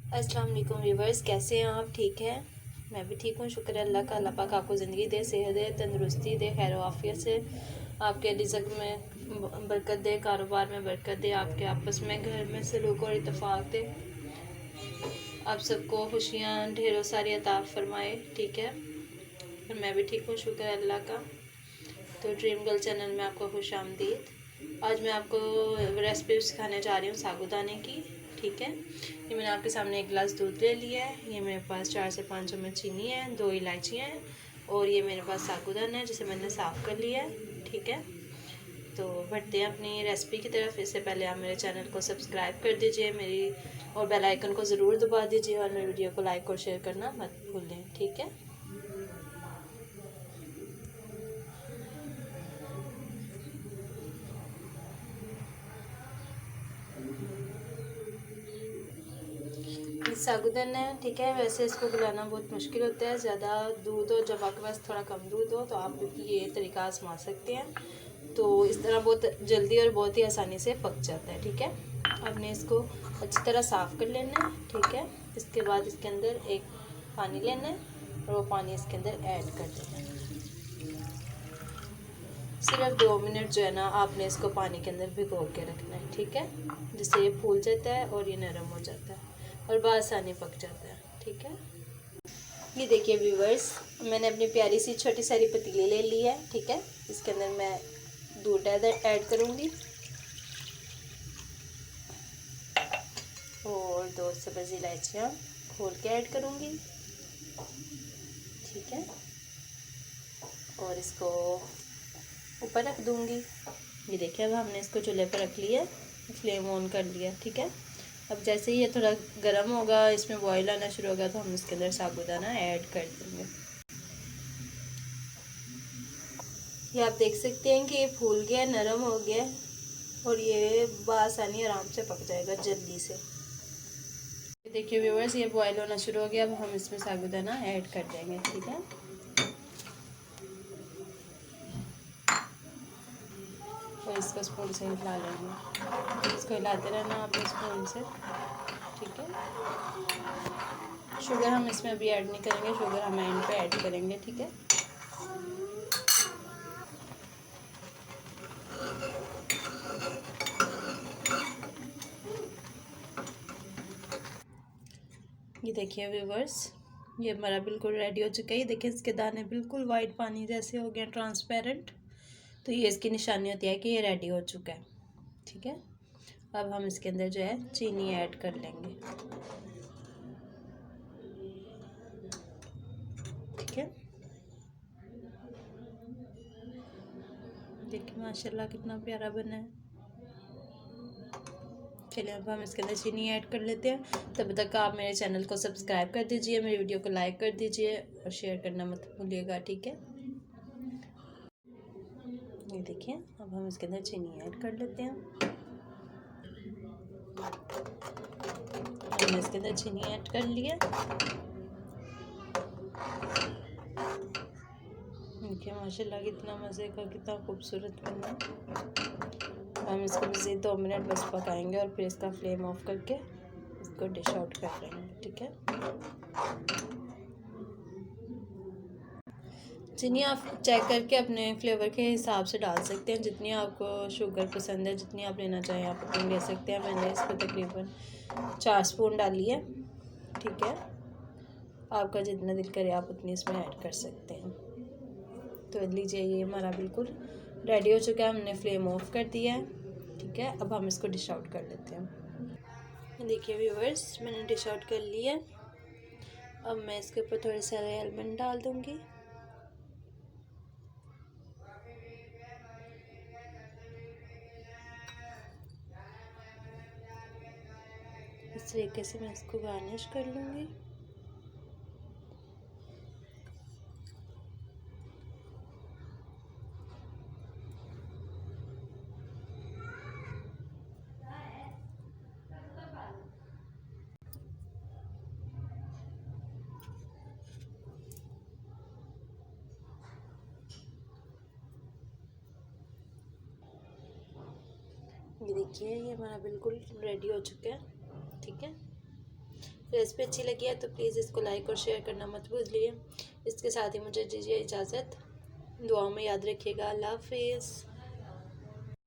अस्सलाम वालेकुम व्यूवर्स, कैसे हैं आप? ठीक है, मैं भी ठीक हूँ। शुक्र है अल्लाह का। अल्लाह पाक आपको ज़िंदगी दे, सेहत दे, तंदुरुस्ती दे, खैर आफियत से आपके रिज़्क़ में बरकत दे, कारोबार में बरकत दे, आपके आपस में घर में सलूक और इत्तेफाक दे, आप सबको खुशियाँ ढेरों सारी अता फरमाए। ठीक है, और मैं भी ठीक हूँ, शुक्र है अल्लाह का। तो ड्रीम गर्ल चैनल में आपको खुश आमदीद। आज मैं आपको रेसिपी सिखाने जा रही हूँ साबूदाने की। ठीक है, ये मैंने आपके सामने एक गिलास दूध ले लिया है। ये मेरे पास 4 से 5 चम्मच चीनी है, 2 इलायचियाँ हैं और ये मेरे पास साबूदाना है जिसे मैंने साफ़ कर लिया है। ठीक है, तो बढ़ते हैं अपनी रेसिपी की तरफ। इससे पहले आप मेरे चैनल को सब्सक्राइब कर दीजिए मेरी, और बेल आइकन को ज़रूर दबा दीजिए, और मेरी वीडियो को लाइक और शेयर करना मत भूलें। ठीक है, साबूदाना है। ठीक है, वैसे इसको गलाना बहुत मुश्किल होता है। ज़्यादा दूध हो, जब आपके पास थोड़ा कम दूध हो तो आप ये तरीका आजमा सकते हैं। तो इस तरह बहुत जल्दी और बहुत ही आसानी से पक जाता है। ठीक है, आपने इसको अच्छी तरह साफ़ कर लेना है। ठीक है, इसके बाद इसके अंदर एक पानी लेना है और वो पानी इसके अंदर ऐड कर देना है। सिर्फ 2 मिनट जो है ना, आपने इसको पानी के अंदर भिगो के रखना है। ठीक है, जिससे ये फूल जाता है और ये नरम हो जाता है और बआसानी पक जाता है। ठीक है, ये देखिए व्यूवर्स, मैंने अपनी प्यारी सी छोटी सारी पतीली ले ली है। ठीक है, इसके अंदर मैं दूध ऐड करूँगी और 2 सब्ज़ इलायचियाँ खोल के ऐड करूँगी। ठीक है, और इसको ऊपर रख दूँगी। ये देखिए, अब हमने इसको चूल्हे पर रख लिया, फ्लेम ऑन कर लिया। ठीक है, अब जैसे ही ये थोड़ा गर्म होगा, इसमें बॉयल आना शुरू होगा, तो हम इसके अंदर साबूदाना ऐड कर देंगे। ये आप देख सकते हैं कि ये फूल गया, नरम हो गया और ये बआसानी आराम से पक जाएगा जल्दी से। देखिए व्यूअर्स, ये बॉयल होना शुरू हो गया। अब हम इसमें साबूदाना ऐड कर देंगे। ठीक है, और इसको स्पून से हिला लेंगे। इसको हिलाते रहना आप स्पून से। ठीक है, शुगर हम इसमें अभी ऐड नहीं करेंगे, शुगर हम एंड पे ऐड करेंगे। ठीक है, ये देखिए व्यूवर्स, ये हमारा बिल्कुल रेडी हो चुका है। ये देखिए, इसके दाने बिल्कुल वाइट पानी जैसे हो गए, ट्रांसपेरेंट। तो ये इसकी निशानी होती है कि ये रेडी हो चुका है। ठीक है, अब हम इसके अंदर जो है चीनी ऐड कर लेंगे। ठीक है, देखिए माशाल्लाह कितना प्यारा बना है। चलिए, अब हम इसके अंदर चीनी ऐड कर लेते हैं। तब तक आप मेरे चैनल को सब्सक्राइब कर दीजिए, मेरी वीडियो को लाइक कर दीजिए और शेयर करना मत भूलिएगा। ठीक है, ये देखिए, अब हम इसके अंदर चीनी ऐड कर लेते हैं। हमने इसके अंदर चीनी ऐड कर लिया। देखिए माशाल्लाह कितना मज़े का, कितना खूबसूरत बना है। हम इसको मज़ीद 2 मिनट बस पकाएंगे और फिर इसका फ्लेम ऑफ करके इसको डिश आउट कर लेंगे। ठीक है, चीनी आप चेक करके अपने फ्लेवर के हिसाब से डाल सकते हैं। जितनी आपको शुगर पसंद है, जितनी आप लेना चाहें आप उतनी ले सकते हैं। मैंने इस पर तकरीबन 4 स्पून डाली है। ठीक है, आपका जितना दिल करे आप उतनी इसमें ऐड कर सकते हैं। तो लीजिए, ये हमारा बिल्कुल रेडी हो चुका है। हमने फ्लेम ऑफ कर दिया है। ठीक है, अब हम इसको डिश आउट कर लेते हैं। देखिए व्यूवर्स, मैंने डिश आउट कर लिया। अब मैं इसके ऊपर थोड़े सारे आलमंड डाल दूँगी। इस तरीके से मैं इसको गार्निश कर लूँगी। ये देखिए, ये हमारा बिल्कुल रेडी हो चुका है। ठीक है, रेसिपी अच्छी लगी है तो प्लीज़ इसको लाइक और शेयर करना मत भूलिए। इसके साथ ही मुझे दीजिए इजाज़त। दुआओं में याद रखिएगा। अल्लाह हाफिज़।